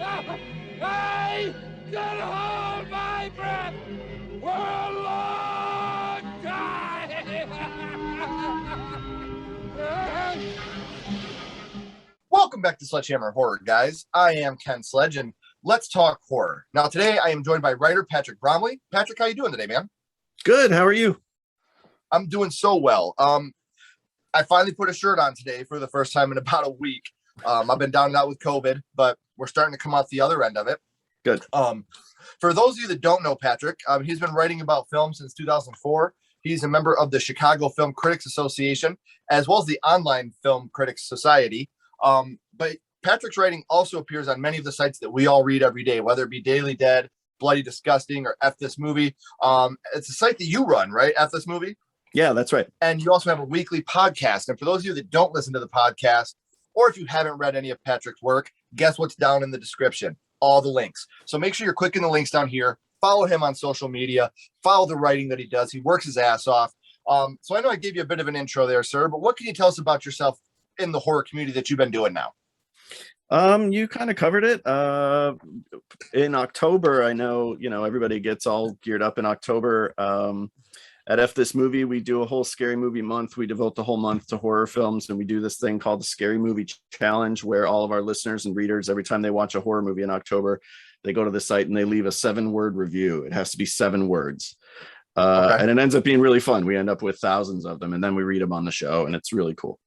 I can hold my breath for a long time. Welcome back to SledgeHammer Horror, guys. I am Ken Sledge, and let's talk horror. Now, today I am joined by writer Patrick Bromley. Patrick, how you doing today, man? Good. How are you? I'm doing so well. I finally put a shirt on today for the first time in about a week. I've been down and out with COVID, but we're starting to come out the other end of it. Good. For those of you that don't know Patrick, he's been writing about film since 2004. He's a member of the Chicago Film Critics Association, as well as the Online Film Critics Society. But Patrick's writing also appears on many of the sites that we all read every day, whether it be Daily Dead, Bloody Disgusting, or F This Movie. It's a site that you run, right? F This Movie? Yeah, that's right. And you also have a weekly podcast. And for those of you that don't listen to the podcast, or if you haven't read any of Patrick's work, guess what's down in the description? All the links. So make sure you're clicking the links down here. Follow him on social media. Follow the writing that he does. He works his ass off. So I know I gave you a bit of an intro there, sir, but what can you tell us about yourself in the horror community that you've been doing now? You kind of covered it. In October, I know, everybody gets all geared up in October. At F This Movie, we do a whole scary movie month. We devote the whole month to horror films, and we do this thing called the Scary Movie Challenge, where all of our listeners and readers, every time they watch a horror movie in October, they go to the site and they leave a 7-word review. It has to be 7 words. Okay. And it ends up being really fun. We end up with thousands of them, and then we read them on the show, and it's really cool.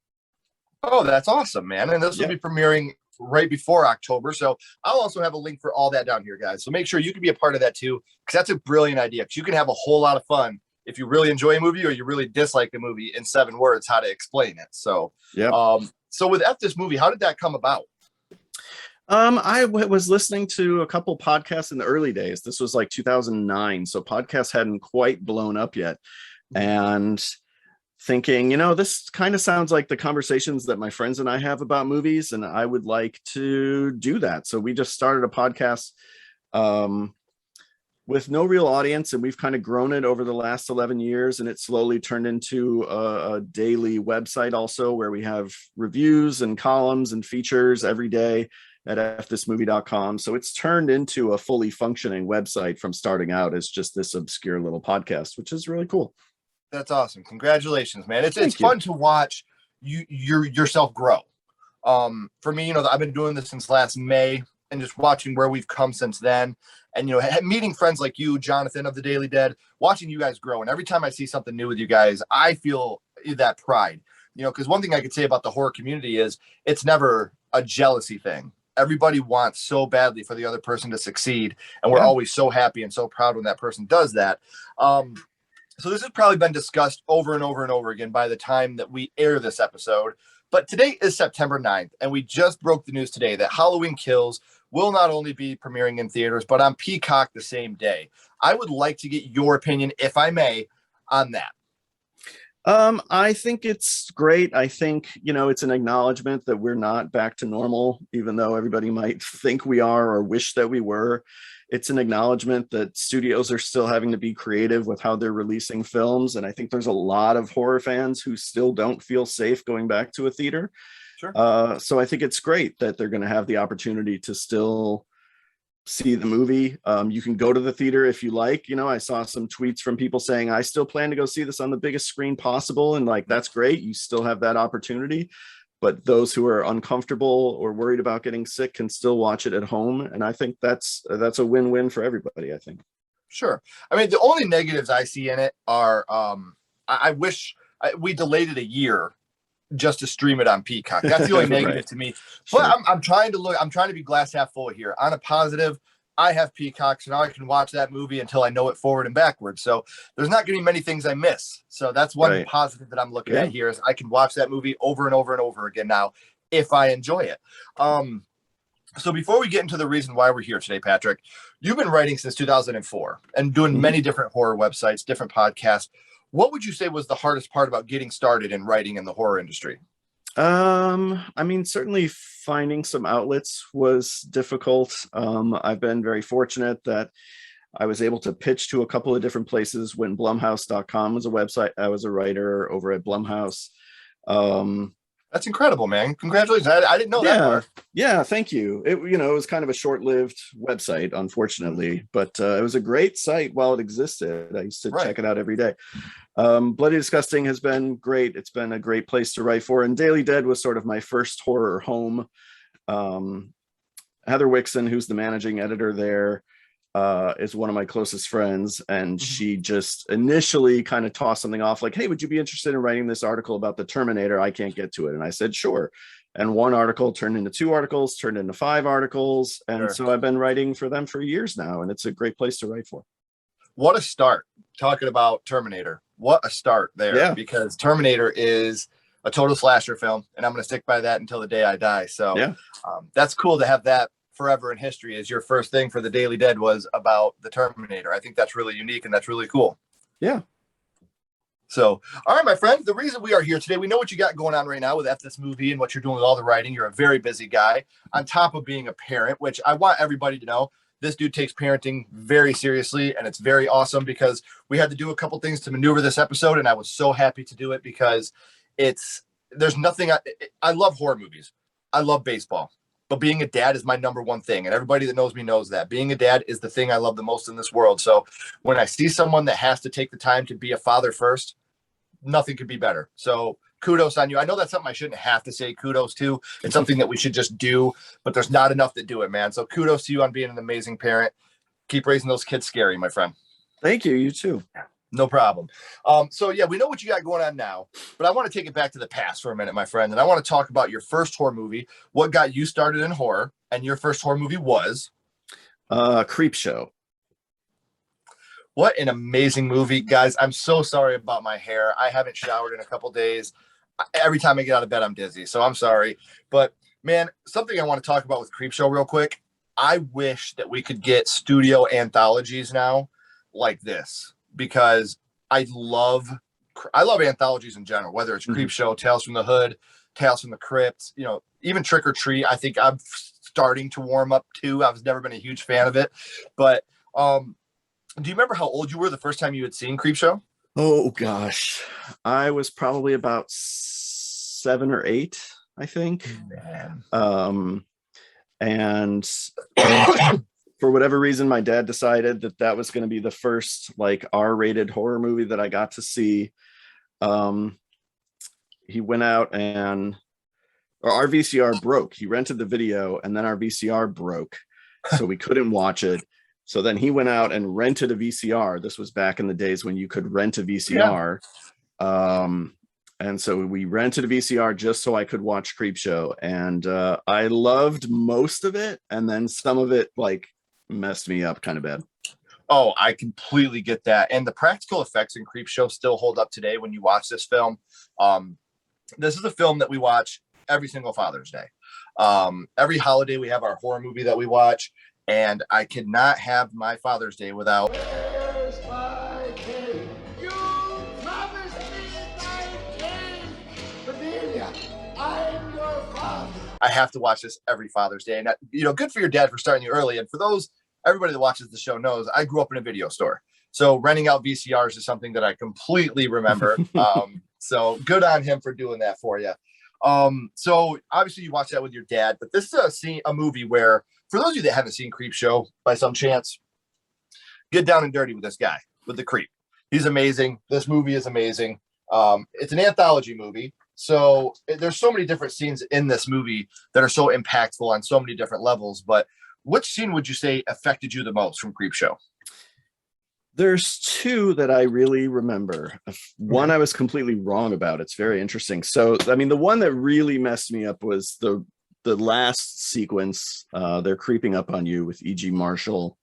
Oh, that's awesome, man. And this will be premiering right before October. So I'll also have a link for all that down here, guys. So make sure you can be a part of that too, because that's a brilliant idea. Because you can have a whole lot of fun if you really enjoy a movie or you really dislike a movie in 7 words, how to explain it. So, so with F This Movie, how did that come about? I was listening to a couple podcasts in the early days. This was like 2009. So podcasts hadn't quite blown up yet. And thinking, this kind of sounds like the conversations that my friends and I have about movies, and I would like to do that. So we just started a podcast with no real audience, and we've kind of grown it over the last 11 years, and it slowly turned into a daily website also, where we have reviews and columns and features every day at fthismovie.com. So it's turned into a fully functioning website from starting out as just this obscure little podcast, which is really cool. That's awesome. Congratulations, man. It's fun to watch yourself grow. For me, I've been doing this since last May, and just watching where we've come since then. And, meeting friends like you, Jonathan of the Daily Dead, watching you guys grow. And every time I see something new with you guys, I feel that pride, because one thing I could say about the horror community is it's never a jealousy thing. Everybody wants so badly for the other person to succeed. And we're always so happy and so proud when that person does that. So this has probably been discussed over and over and over again by the time that we air this episode. But today is September 9th, and we just broke the news today that Halloween Kills will not only be premiering in theaters, but on Peacock the same day. I would like to get your opinion, if I may, on that. I think it's great. I think, it's an acknowledgement that we're not back to normal, even though everybody might think we are or wish that we were. It's an acknowledgement that studios are still having to be creative with how they're releasing films. And I think there's a lot of horror fans who still don't feel safe going back to a theater. Sure. So I think it's great that they're going to have the opportunity to still see the movie. You can go to the theater if you like. I saw some tweets from people saying, I still plan to go see this on the biggest screen possible. And that's great. You still have that opportunity. But those who are uncomfortable or worried about getting sick can still watch it at home. And I think that's a win-win for everybody, I think. Sure. I mean, the only negatives I see in it are I wish we delayed it a year just to stream it on Peacock. That's the only negative to me. But sure. I'm trying to be glass half full here. On a positive, I have Peacock, so now I can watch that movie until I know it forward and backwards. So there's not going to be many things I miss. So that's one positive that I'm looking at here is I can watch that movie over and over and over again now if I enjoy it. So before we get into the reason why we're here today, Patrick, you've been writing since 2004 and doing many different horror websites, different podcasts. What would you say was the hardest part about getting started in writing in the horror industry? I mean, certainly finding some outlets was difficult. I've been very fortunate that I was able to pitch to a couple of different places when Blumhouse.com was a website. I was a writer over at Blumhouse. That's incredible, man. Congratulations. I didn't know that part. Yeah, thank you. It was kind of a short-lived website, unfortunately, but it was a great site while it existed. I used to check it out every day. Bloody Disgusting has been great. It's been a great place to write for, and Daily Dead was sort of my first horror home. Heather Wixon, who's the managing editor there, is one of my closest friends, and she just initially kind of tossed something off like, hey, would you be interested in writing this article about the Terminator? I can't get to it. And I said, sure. And one article turned into 2 articles, turned into 5 articles. And so I've been writing for them for years now, and it's a great place to write for. What a start. Talking about Terminator. What a start there, because Terminator is a total slasher film, and I'm going to stick by that until the day I die. So that's cool to have that forever in history. As your first thing for the Daily Dead was about the Terminator. I think that's really unique, and that's really cool. Yeah. So, all right, my friend, the reason we are here today, we know what you got going on right now with this movie and what you're doing with all the writing. You're a very busy guy on top of being a parent, which I want everybody to know. This dude takes parenting very seriously, and it's very awesome because we had to do a couple things to maneuver this episode, and I was so happy to do it because there's nothing. I love horror movies. I love baseball, but being a dad is my number one thing, and everybody that knows me knows that. Being a dad is the thing I love the most in this world. So when I see someone that has to take the time to be a father first, nothing could be better. So kudos on you. I know that's something I shouldn't have to say kudos to. It's something that we should just do, but there's not enough that do it, man. So kudos to you on being an amazing parent. Keep raising those kids scary, my friend. Thank you. You too. No problem. So yeah, we know what you got going on now, but I want to take it back to the past for a minute, my friend. And I want to talk about your first horror movie, what got you started in horror, and your first horror movie was? Creepshow. What an amazing movie, guys. I'm so sorry about my hair. I haven't showered in a couple days. Every time I get out of bed, I'm dizzy. So I'm sorry. But man, something I want to talk about with Creepshow real quick. I wish that we could get studio anthologies now like this, because I love anthologies in general, whether it's Creepshow, Tales from the Hood, Tales from the Crypt, even Trick or Treat. I think I'm starting to warm up too. I've never been a huge fan of it, but do you remember how old you were the first time you had seen Creepshow? Oh gosh, I was probably about 7 or 8, I think. Man. And for whatever reason, my dad decided that was going to be the first like R-rated horror movie that I got to see. He went out and our VCR broke. He rented the video, and then our VCR broke, so we couldn't watch it. So then he went out and rented a VCR. This was back in the days when you could rent a VCR. And so we rented a VCR just so I could watch Creepshow. And I loved most of it. And then some of it like messed me up kind of bad. Oh, I completely get that. And the practical effects in Creepshow still hold up today when you watch this film. This is a film that we watch every single Father's Day. Every holiday we have our horror movie that we watch. And I could not have my Father's Day without. Where's my king? You promised me my king! Cornelia, I'm your father. I have to watch this every Father's Day. And, good for your dad for starting you early. And for everybody that watches the show knows, I grew up in a video store. So renting out VCRs is something that I completely remember. So good on him for doing that for you. So obviously you watched that with your dad, but this is a movie where, for those of you that haven't seen Creepshow by some chance, get down and dirty with this guy, with the creep. He's amazing. This movie is amazing. It's an anthology movie. So there's so many different scenes in this movie that are so impactful on so many different levels. But which scene would you say affected you the most from Creepshow? There's 2 that I really remember. One I was completely wrong about. It's very interesting. So, I mean, the one that really messed me up was the last sequence. They're creeping up on you with E.G. Marshall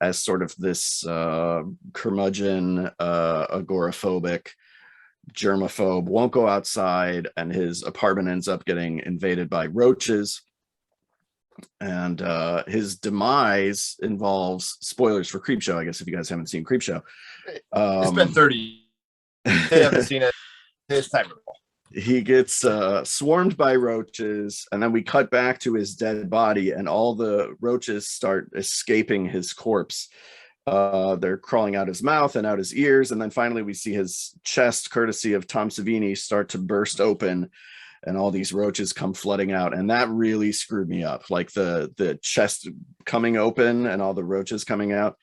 as sort of this curmudgeon, agoraphobic, germaphobe, won't go outside, and his apartment ends up getting invaded by roaches. And his demise involves spoilers for Creepshow, I guess, if you guys haven't seen Creepshow. It's been 30. They haven't seen it. It's time to roll. He gets swarmed by roaches, and then we cut back to his dead body, and all the roaches start escaping his corpse. They're crawling out his mouth and out his ears, and then finally we see his chest, courtesy of Tom Savini, start to burst open, and all these roaches come flooding out, and that really screwed me up. Like the chest coming open and all the roaches coming out.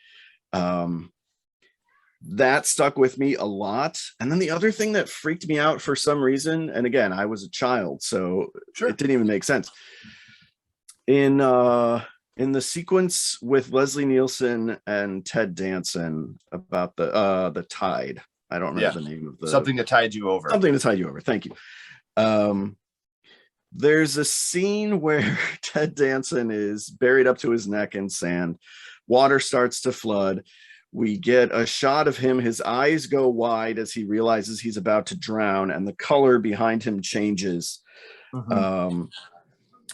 That stuck with me a lot. And then the other thing that freaked me out for some reason, and again, I was a child, so it didn't even make sense. In the sequence with Leslie Nielsen and Ted Danson about the tide, I don't remember the name of the Something That Tied You Over. Something to Tide You Over. Thank you. There's a scene where Ted Danson is buried up to his neck in sand. Water starts to flood. We get a shot of him. His eyes go wide as he realizes he's about to drown, and the color behind him changes.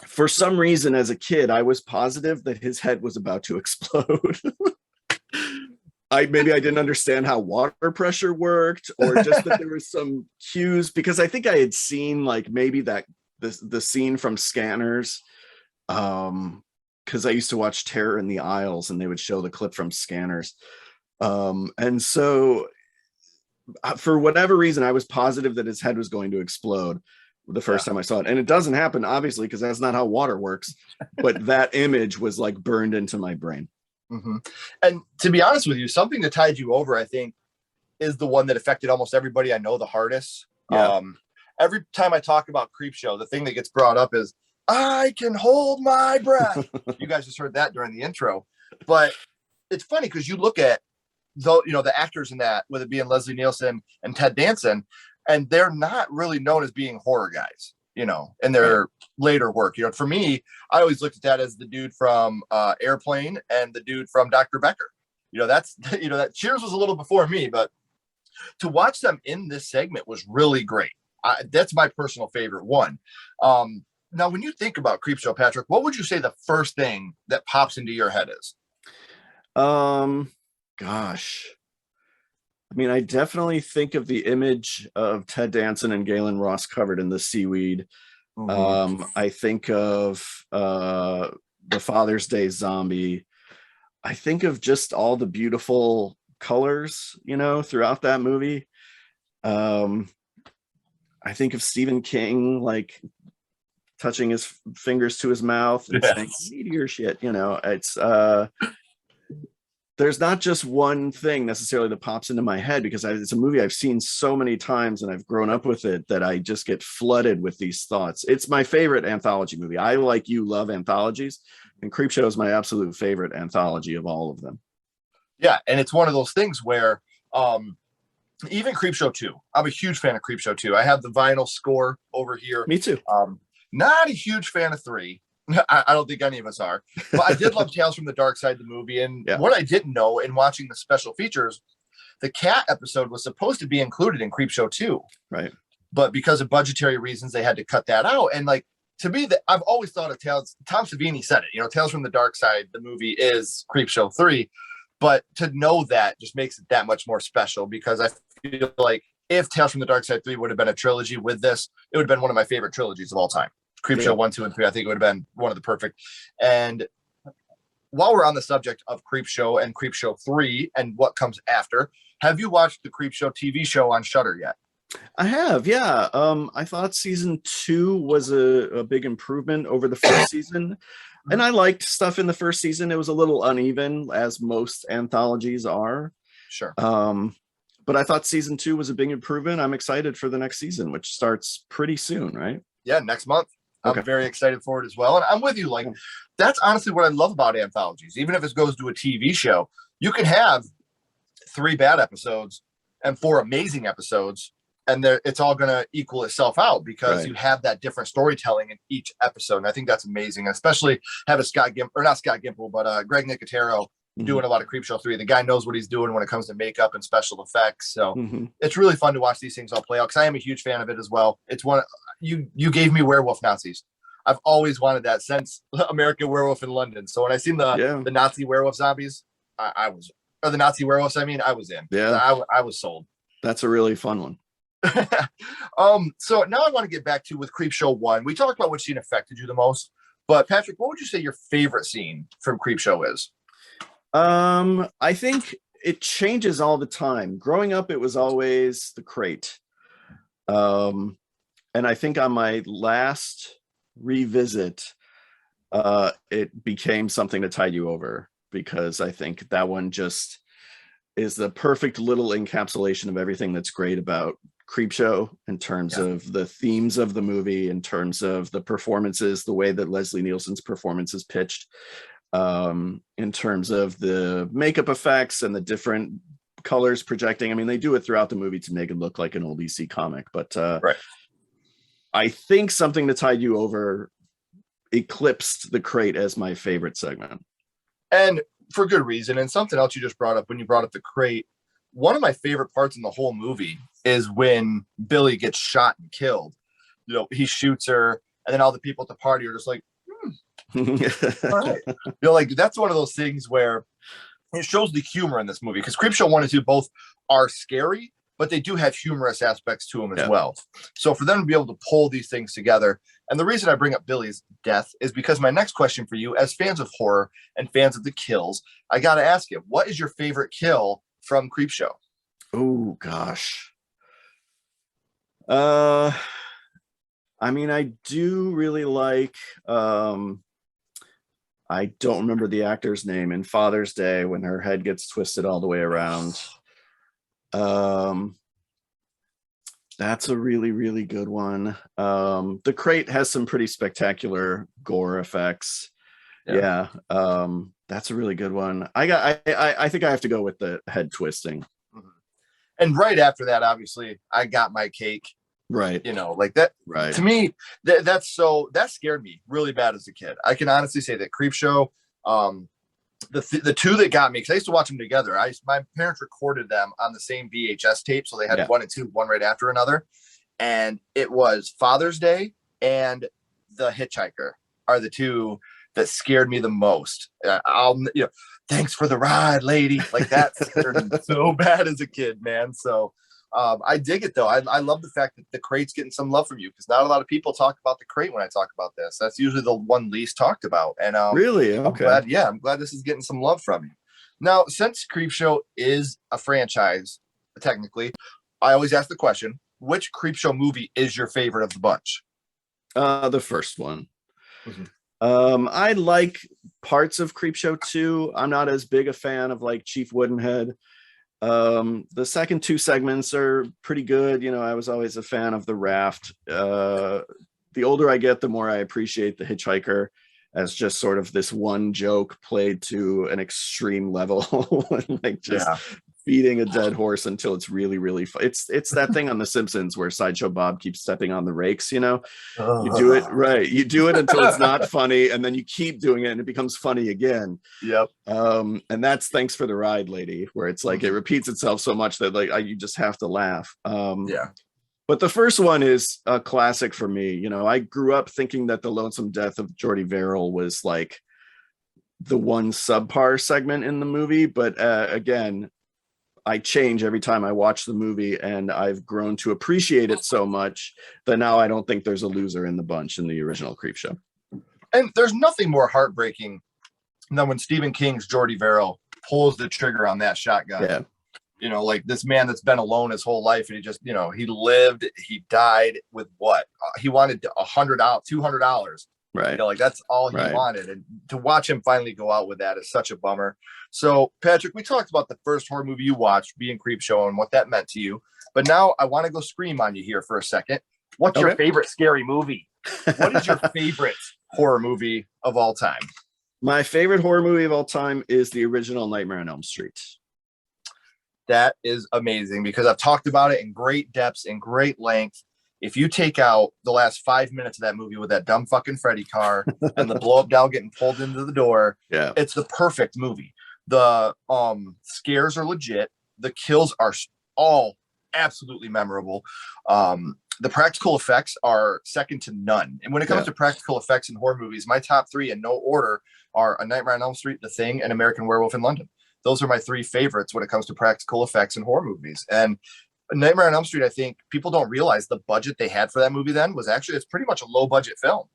For some reason, as a kid, I was positive that his head was about to explode. Maybe I didn't understand how water pressure worked, or just that there was some cues, because I think I had seen like maybe the scene from Scanners, because I used to watch Terror in the Aisles, and they would show the clip from Scanners. And so for whatever reason, I was positive that his head was going to explode the first time I saw it. And it doesn't happen, obviously, because that's not how water works. But that image was like burned into my brain. And to be honest with you, Something That Tied You Over, I think, is the one that affected almost everybody I know the hardest. Every time I talk about Creepshow, the thing that gets brought up is, I can hold my breath. You guys just heard that during the intro. But it's funny because you look at the actors in that, whether it being Leslie Nielsen and Ted Danson, and they're not really known as being horror guys, in their later work. For me, I always looked at that as the dude from Airplane and the dude from Dr. Becker. That's, that Cheers was a little before me, but to watch them in this segment was really great. That's my personal favorite one. Now, when you think about Creepshow, Patrick, what would you say the first thing that pops into your head is? Gosh. I mean, I definitely think of the image of Ted Danson and Galen Ross covered in the seaweed. I think of the Father's Day zombie. I think of just all the beautiful colors, throughout that movie. I think of Stephen King, like touching his fingers to his mouth and saying meteor shit. It's there's not just one thing necessarily that pops into my head, because it's a movie I've seen so many times and I've grown up with it that I just get flooded with these thoughts. It's my favorite anthology movie. I, like you, love anthologies, and Creepshow is my absolute favorite anthology of all of them. Yeah, and it's one of those things where even Creepshow 2, I'm a huge fan of Creepshow 2. I have the vinyl score over here. Me too. Not a huge fan of 3. I don't think any of us are, but I did love Tales from the Dark Side, the movie. And what I didn't know in watching the special features, the cat episode was supposed to be included in Creepshow 2. Right. But because of budgetary reasons, they had to cut that out. And like, to me, I've always thought of Tales. Tom Savini said it, Tales from the Dark Side, the movie, is Creepshow 3. But to know that just makes it that much more special, because I feel like if Tales from the Dark Side 3 would have been a trilogy with this, it would have been one of my favorite trilogies of all time. Creepshow 1, 2, and 3, I think it would have been one of the perfect. And while we're on the subject of Creepshow and Creepshow 3 and what comes after, have you watched the Creepshow TV show on Shudder yet? I have, yeah. I thought season 2 was a big improvement over the first season. And I liked stuff in the first season. It was a little uneven, as most anthologies are. Sure. But I thought season 2 was a big improvement. I'm excited for the next season, which starts pretty soon, right? Yeah, next month. Okay. I'm very excited for it as well. And I'm with you. Like, that's honestly what I love about anthologies. Even if it goes to a TV show, you can have 3 bad episodes and 4 amazing episodes, and it's all going to equal itself out, because you have that different storytelling in each episode. And I think that's amazing, especially having Greg Nicotero doing a lot of Creepshow 3. The guy knows what he's doing when it comes to makeup and special effects. So it's really fun to watch these things all play out, because I am a huge fan of it as well. It's one you gave me Werewolf Nazis. I've always wanted that since American Werewolf in London. So when I seen the Nazi werewolf zombies, I was, or the Nazi werewolves, I was in. Yeah, I was sold. That's a really fun one. So now I want to get back to with Creepshow 1. We talked about which scene affected you the most, but Patrick, what would you say your favorite scene from Creepshow is? I think it changes all the time. Growing up, it was always the crate. And I think on my last revisit, it became something to tide you over, because I think that one just is the perfect little encapsulation of everything that's great about Creepshow, in terms of the themes of the movie, in terms of the performances, the way that Leslie Nielsen's performance is pitched, in terms of the makeup effects and the different colors projecting. I mean, they do it throughout the movie to make it look like an old EC comic, but Right. I think Something to Tide You Over eclipsed The Crate as my favorite segment. And for good reason. And something else you just brought up when you brought up The Crate, one of my favorite parts in the whole movie is when Billy gets shot and killed. You know, he shoots her, and then all the people at the party are just like, all right. You know, like, that's one of those things where it shows the humor in this movie, because Creepshow 1 and 2 both are scary, but they do have humorous aspects to them as well. So for them to be able to pull these things together, and the reason I bring up Billy's death is because my next question for you, as fans of horror and fans of the kills, I got to ask you, what is your favorite kill from Creepshow? Oh gosh. I mean, I do really like, I don't remember the actor's name, in Father's Day, when her head gets twisted all the way around. That's a really, really good one. The Crate has some pretty spectacular gore effects. Yeah. That's a really good one. I think I have to go with the head twisting. And right after that, obviously, I Got My Cake. Right. You know, like that. Right. To me, that scared me really bad as a kid. I can honestly say that Creepshow, the two that got me, because I used to watch them together. My parents recorded them on the same VHS tape, so they had 1 and 2, one right after another. And it was Father's Day and The Hitchhiker are the two that scared me the most. Thanks for the ride, lady. Like, that scared me so bad as a kid, man. So I dig it, though. I love the fact that The Crate's getting some love from you, because not a lot of people talk about The Crate when I talk about this. That's usually the one least talked about. And really, okay. I'm glad this is getting some love from you. Now, since Creepshow is a franchise, technically, I always ask the question, which Creepshow movie is your favorite of the bunch? The first one. I like parts of Creepshow 2. I'm not as big a fan of like Chief Woodenhead. The second two segments are pretty good. You know, I was always a fan of The Raft. The older I get, the more I appreciate The Hitchhiker as just sort of this one joke played to an extreme level. Like just feeding a dead horse until it's really, really fun. It's that thing on The Simpsons where Sideshow Bob keeps stepping on the rakes, you know. You do it right. You do it until it's not funny, and then you keep doing it and it becomes funny again. Yep. And that's Thanks for the Ride, Lady, where it's like it repeats itself so much that like you just have to laugh. But the first one is a classic for me. You know, I grew up thinking that The Lonesome Death of Jordy Verrill was like the one subpar segment in the movie, but again, I change every time I watch the movie, and I've grown to appreciate it so much that now I don't think there's a loser in the bunch in the original Creepshow. And there's nothing more heartbreaking than when Stephen King's Jordy Verrill pulls the trigger on that shotgun. Yeah. You know, like this man that's been alone his whole life, and he just, you know, he lived, he died with what? He wanted $100, $200. Right. You know, like that's all he wanted. And to watch him finally go out with that is such a bummer. So, Patrick, we talked about the first horror movie you watched, being Creepshow, and what that meant to you. But now I want to go scream on you here for a second. What's your favorite scary movie? What is your favorite horror movie of all time? My favorite horror movie of all time is the original Nightmare on Elm Street. That is amazing, because I've talked about it in great depths, in great length. If you take out the last 5 minutes of that movie with that dumb fucking Freddy car and the blow up doll getting pulled into the door, it's the perfect movie. The scares are legit. The kills are all absolutely memorable. The practical effects are second to none. And when it comes to practical effects in horror movies, my top three in no order are A Nightmare on Elm Street, The Thing, and American Werewolf in London. Those are my three favorites when it comes to practical effects in horror movies. And Nightmare on Elm Street, I think people don't realize the budget they had for that movie then was actually, it's pretty much a low budget film.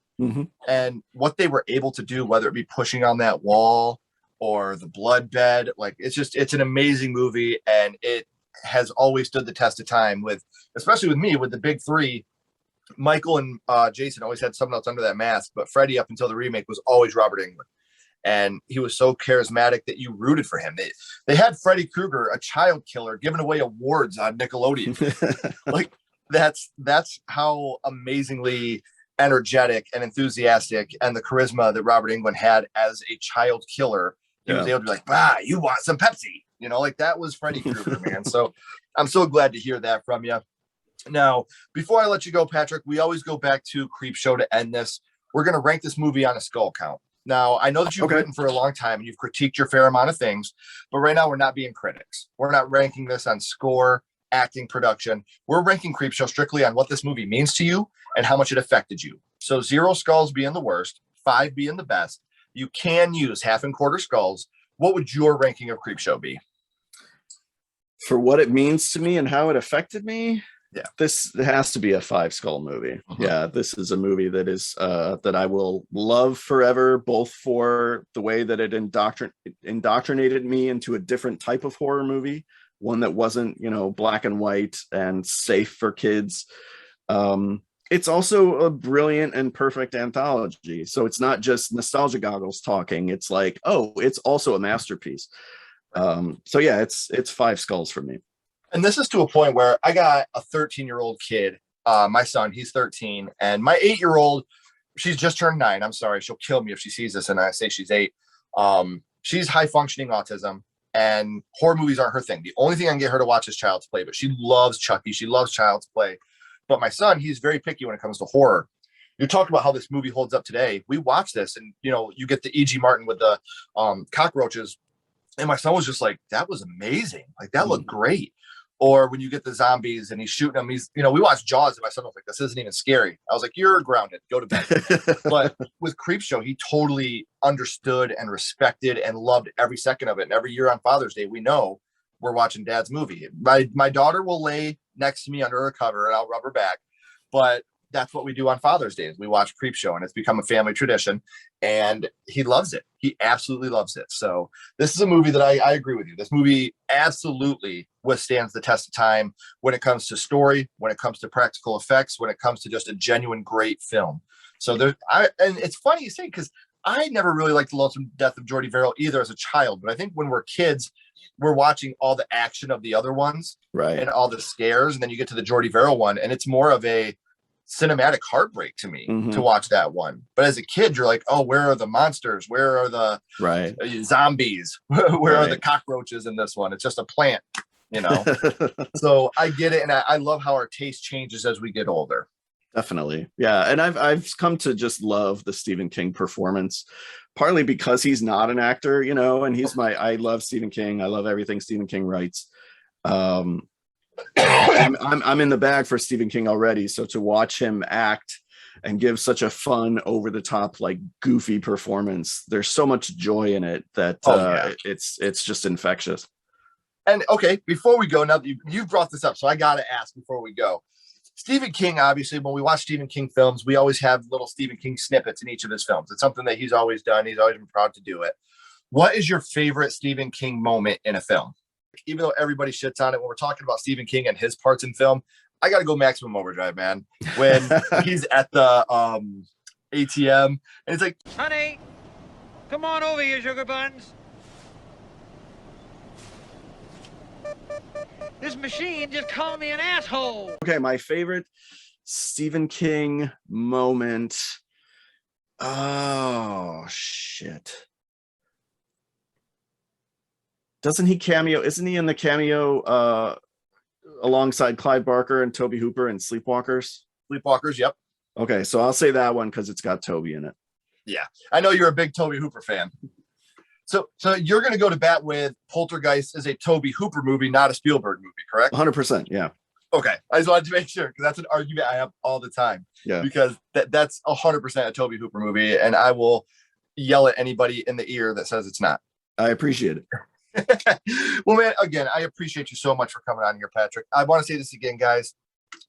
And what they were able to do, whether it be pushing on that wall or the blood bed, like it's an amazing movie. And it has always stood the test of time with, especially with me, with the big three, Michael and Jason always had someone else under that mask, but Freddy up until the remake was always Robert Englund. And he was so charismatic that you rooted for him. They had Freddy Krueger, a child killer, giving away awards on Nickelodeon. Like that's how amazingly energetic and enthusiastic and the charisma that Robert Englund had as a child killer. He was able to be like, "Bah, you want some Pepsi?" You know, like that was Freddy Krueger, man. So I'm so glad to hear that from you. Now, before I let you go, Patrick, we always go back to Creepshow to end this. We're going to rank this movie on a skull count. Now, I know that you've written for a long time and you've critiqued your fair amount of things, but right now we're not being critics. We're not ranking this on score, acting, production. We're ranking Creepshow strictly on what this movie means to you and how much it affected you. So 0 skulls being the worst, 5 being the best. You can use half and quarter skulls. What would your ranking of Creepshow be? For what it means to me and how it affected me? Yeah, this has to be a 5 skull movie. Yeah, this is a movie that is that I will love forever, both for the way that it indoctrinated me into a different type of horror movie, one that wasn't, black and white and safe for kids. It's also a brilliant and perfect anthology. So it's not just nostalgia goggles talking. It's like, oh, it's also a masterpiece. So yeah, it's 5 skulls for me. And this is to a point where I got a 13-year-old kid, my son, he's 13, and my 8-year-old, she's just turned 9. I'm sorry, she'll kill me if she sees this and I say she's 8. She's high functioning autism, and horror movies aren't her thing. The only thing I can get her to watch is Child's Play, but she loves Chucky, she loves Child's Play. But my son, he's very picky when it comes to horror. You talked about how this movie holds up today. We watch this, and you get the E.G. Martin with the cockroaches, and my son was just like, "That was amazing! Like that looked great." Or when you get the zombies and he's shooting them, we watched Jaws and my son was like, "This isn't even scary." I was like, "You're grounded, go to bed." But with Creepshow, he totally understood and respected and loved every second of it. And every year on Father's Day, we know we're watching Dad's movie. My daughter will lay next to me under her cover and I'll rub her back. But that's what we do on Father's Day is we watch Creepshow, and it's become a family tradition, and he loves it. He absolutely loves it. So this is a movie that I agree with you. This movie absolutely withstands the test of time when it comes to story, when it comes to practical effects, when it comes to just a genuine great film. So and it's funny you say, because I never really liked The Lonesome Death of Jordy Verrill either as a child, but I think when we're kids, we're watching all the action of the other ones, right, and all the scares, and then you get to the Jordy Verrill one, and it's more of a cinematic heartbreak to me to watch that one. But as a kid, you're like, oh, where are the monsters? Where are the zombies? Where are the cockroaches in this one? It's just a plant, So I get it, and I love how our taste changes as we get older. Definitely. Yeah. And I've come to just love the Stephen King performance, partly because he's not an actor, and I love Stephen King. I love everything Stephen King writes. I'm in the bag for Stephen King already. So to watch him act and give such a fun, over the top, like goofy performance, there's so much joy in it that it's just infectious. And okay, before we go, now that you've brought this up, so I got to ask before we go. Stephen King, obviously, when we watch Stephen King films, we always have little Stephen King snippets in each of his films. It's something that he's always done. He's always been proud to do it. What is your favorite Stephen King moment in a film? Even though everybody shits on it, when we're talking about Stephen King and his parts in film, I got to go Maximum Overdrive, man. When he's at the ATM and he's like, "Honey, come on over here, sugar buns. This machine just called me an asshole." Okay, my favorite Stephen King moment. Oh, shit. Doesn't he cameo? Isn't he in the cameo alongside Clive Barker and Toby Hooper in Sleepwalkers? Sleepwalkers, yep. Okay, so I'll say that one because it's got Toby in it. Yeah, I know you're a big Toby Hooper fan. So you're going to go to bat with Poltergeist as a Toby Hooper movie, not a Spielberg movie, correct? 100%, yeah. Okay, I just wanted to make sure, because that's an argument I have all the time. Yeah. Because that's 100% a Toby Hooper movie, and I will yell at anybody in the ear that says it's not. I appreciate it. Well, man, again, I appreciate you so much for coming on here, Patrick. I want to say this again, guys.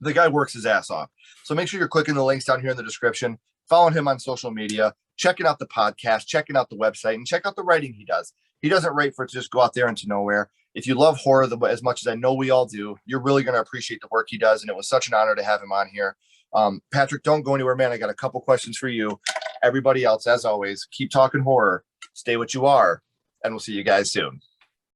The guy works his ass off. So make sure you're clicking the links down here in the description, following him on social media, checking out the podcast, checking out the website, and check out the writing he does. He doesn't write for it to just go out there into nowhere. If you love horror as much as I know we all do, you're really going to appreciate the work he does. And it was such an honor to have him on here. Patrick, don't go anywhere, man. I got a couple questions for you. Everybody else, as always, keep talking horror, stay what you are, and we'll see you guys soon.